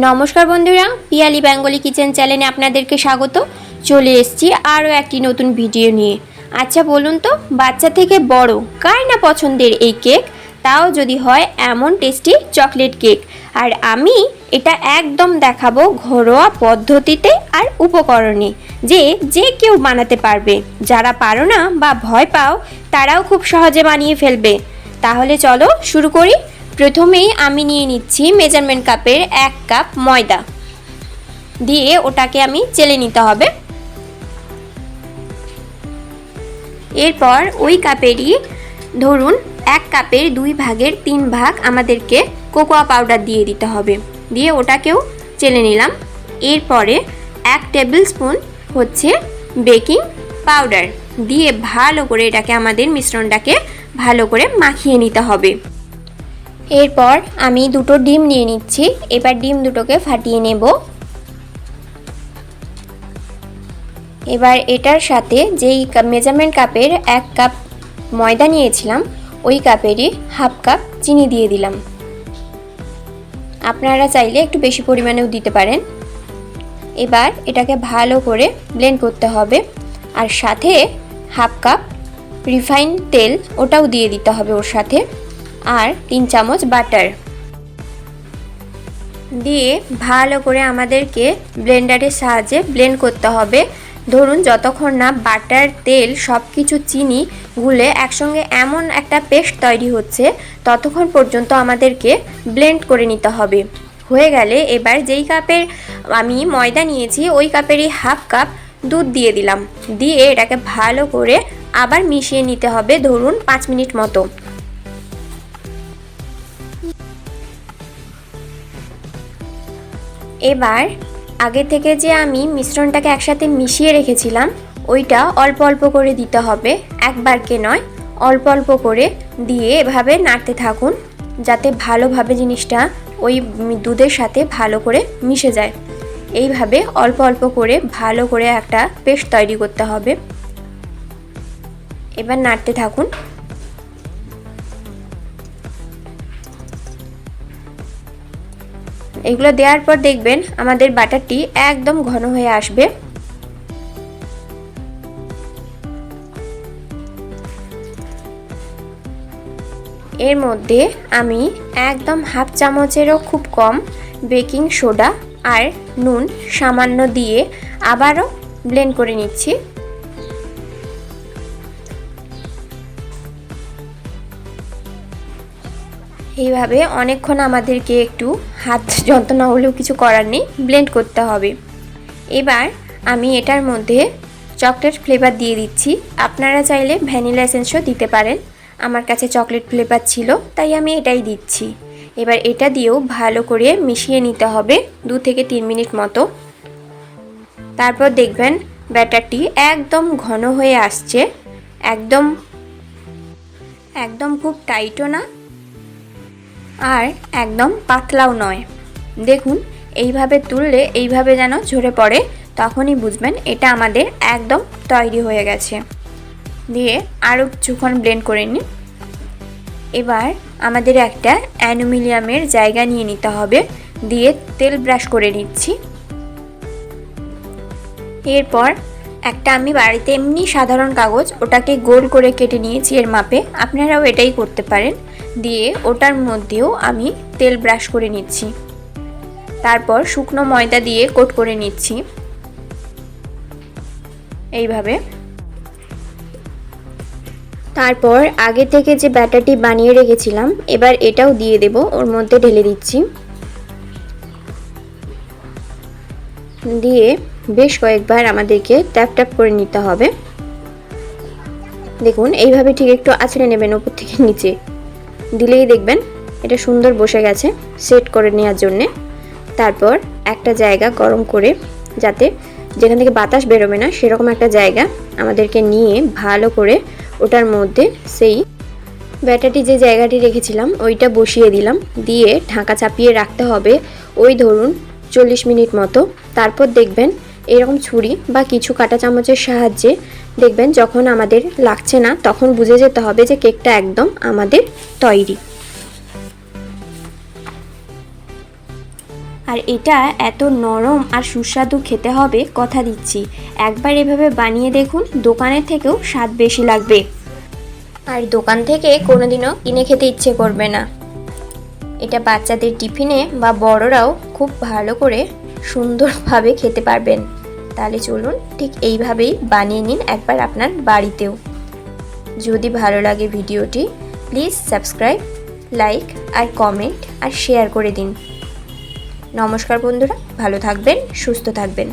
নমস্কার বন্ধুরা, Piyali Bengali kitchen চ্যানেলে আপনাদেরকে স্বাগত। চলে এসেছি আরও একটি নতুন ভিডিও নিয়ে। আচ্ছা বলুন তো, বাচ্চা থেকে বড় কার না পছন্দের এই কেক, তাও যদি হয় এমন টেস্টি চকলেট কেক। আর আমি এটা একদম দেখাবো ঘরোয়া পদ্ধতিতে আর উপকরণে, যে কেউ বানাতে পারবে। যারা পারো না বা ভয় পাও তারাও খুব সহজে বানিয়ে ফেলবে। তাহলে চলো শুরু করি। প্রথমেই আমি নিয়ে নিচ্ছি মেজারমেন্ট কাপের 1 কাপ ময়দা, দিয়ে ওটাকে আমি চেলে নিতে হবে। এরপর ওই কাপেরই ধরুন 1 কাপের 2 ভাগের 3 ভাগ আমাদেরকে কোকোয়া পাউডার দিয়ে দিতে হবে, দিয়ে ওটাকেও চেলে নিলাম। এরপরে 1 টেবিল স্পুন হচ্ছে বেকিং পাউডার দিয়ে ভালো করে এটাকে আমাদের মিশ্রণটাকে ভালো করে মাখিয়ে নিতে হবে। এরপর আমি 2টো ডিম নিয়ে নিচ্ছি। এবার ডিম দুটোকে ফাটিয়ে নেব। এবার এটার সাথে যেই মেজারমেন্ট কাপের 1 কাপ ময়দা নিয়েছিলাম ওই কাপেরই হাফ কাপ চিনি দিয়ে দিলাম। আপনারা চাইলে একটু বেশি পরিমাণেও দিতে পারেন। এবার এটাকে ভালো করে ব্লেন্ড করতে হবে, আর সাথে হাফ কাপ রিফাইন্ড তেল ওটাও দিয়ে দিতে হবে ওর সাথে, আর 3 চামচ বাটার দিয়ে ভালো করে আমাদেরকে ব্লেন্ডারের সাহায্যে ব্লেন্ড করতে হবে। ধরুন যতক্ষণ না বাটার, তেল সব কিছু চিনি গুলে একসঙ্গে এমন একটা পেস্ট তৈরি হচ্ছে ততক্ষণ পর্যন্ত আমাদেরকে ব্লেন্ড করে নিতে হবে। হয়ে গেলে এবার যেই কাপের আমি ময়দা নিয়েছি ওই কাপেরই হাফ কাপ দুধ দিয়ে দিলাম, দিয়ে এটাকে ভালো করে আবার মিশিয়ে নিতে হবে ধরুন 5 মিনিট মতো। এবার আগে থেকে যে আমি মিশ্রণটাকে একসাথে মিশিয়ে রেখেছিলাম ওইটা অল্প অল্প করে দিতে হবে, একবারকে নয়, অল্প অল্প করে দিয়ে এভাবে নাড়তে থাকুন যাতে ভালোভাবে জিনিসটা ওই দুধের সাথে ভালো করে মিশে যায়। এইভাবে অল্প অল্প করে ভালো করে একটা পেস্ট তৈরি করতে হবে। এবার নাড়তে থাকুন। এগুলো দেওয়ার পর দেখবেন আমাদের বাটারটি একদম ঘন হয়ে আসবে। এর মধ্যে আমি একদম হাফ চামচেরও খুব কম বেকিং সোডা আর নুন সামান্য দিয়ে আবারও ব্লেন্ড করে নিচ্ছি। এইভাবে অনেকক্ষণ আমাদেরকে একটু হাত যন্ত্রণা হলেও কিছু করার নেই, ব্লেন্ড করতে হবে। এবার আমি এটার মধ্যে চকলেট ফ্লেভার দিয়ে দিচ্ছি। আপনারা চাইলে ভ্যানিলা এসেন্সও দিতে পারেন, আমার কাছে চকলেট ফ্লেভার ছিল তাই আমি এটাই দিচ্ছি। এবার এটা দিয়েও ভালো করে মিশিয়ে নিতে হবে 2 থেকে 3 মিনিট মতো। তারপর দেখবেন ব্যাটারটি একদম ঘন হয়ে আসছে, একদম খুব টাইটও না আর একদম পাতলাও নয়। দেখুন এইভাবে তুললে এইভাবে যেন ঝরে পড়ে, তখনই বুঝবেন এটা আমাদের একদম তৈরি হয়ে গেছে। দিয়ে আরও কিছুক্ষণ ব্লেন্ড করে নিন। এবার আমাদের একটা অ্যালুমিনিয়ামের জায়গা নিয়ে নিতে হবে, দিয়ে তেল ব্রাশ করে নিচ্ছি। এরপর একটা আমি বাড়িতে এমনি সাধারণ কাগজ ওটাকে গোল করে কেটে নিয়েছি এর মাপে, আপনারাও এটাই করতে পারেন। দিয়ে ওটার মধ্যেও আমি তেল ব্রাশ করে নিচ্ছি, তারপর শুকনো ময়দা দিয়ে কোট করে নিচ্ছি এইভাবে। তারপর আগে থেকে যে ব্যাটারটি বানিয়ে রেখেছিলাম এবার এটাও দিয়ে দেব, ওর মধ্যে ঢেলে দিচ্ছি। দিয়ে বেশ কয়েকবার আমাদেরকে ট্যাপ ট্যাপ করে নিতে হবে। দেখুন এইভাবে ঠিক একটু আঁচড়ে নেবেন উপর থেকে নিচে, দিলেই দেখবেন এটা সুন্দর বসে গেছে সেট করে নেওয়ার জন্যে। তারপর একটা জায়গা গরম করে, যাতে যেখান থেকে বাতাস বেরোবে না সেরকম একটা জায়গা আমাদেরকে নিয়ে ভালো করে ওটার মধ্যে সেই ব্যাটারটি যে জায়গাটি রেখেছিলাম ওইটা বসিয়ে দিলাম, দিয়ে ঢাকা চাপিয়ে রাখতে হবে ওই ধরুন 40 মিনিট মতো। তারপর দেখবেন এরকম ছুরি বা কিছু কাঁটা চামচের সাহায্যে দেখবেন যখন আমাদের লাগছে না তখন বুঝে যেতে হবে যে কেকটা একদম আমাদের তৈরি। আর এটা এত নরম আর সুস্বাদু খেতে হবে কথা দিচ্ছি। একবার এভাবে বানিয়ে দেখুন, দোকানের থেকেও স্বাদ বেশি লাগবে আর দোকান থেকে কোনোদিনও কিনে খেতে ইচ্ছে করবে না। এটা বাচ্চাদের টিফিনে বা বড়রাও খুব ভালো করে সুন্দরভাবে খেতে পারবেন। তাহলে চলুন ঠিক এইভাবেই বানিয়ে নিন একবার আপনার বাড়িতেও। যদি ভালো লাগে ভিডিওটি প্লিজ সাবস্ক্রাইব, লাইক আর কমেন্ট আর শেয়ার করে দিন। নমস্কার বন্ধুরা, ভালো থাকবেন, সুস্থ থাকবেন।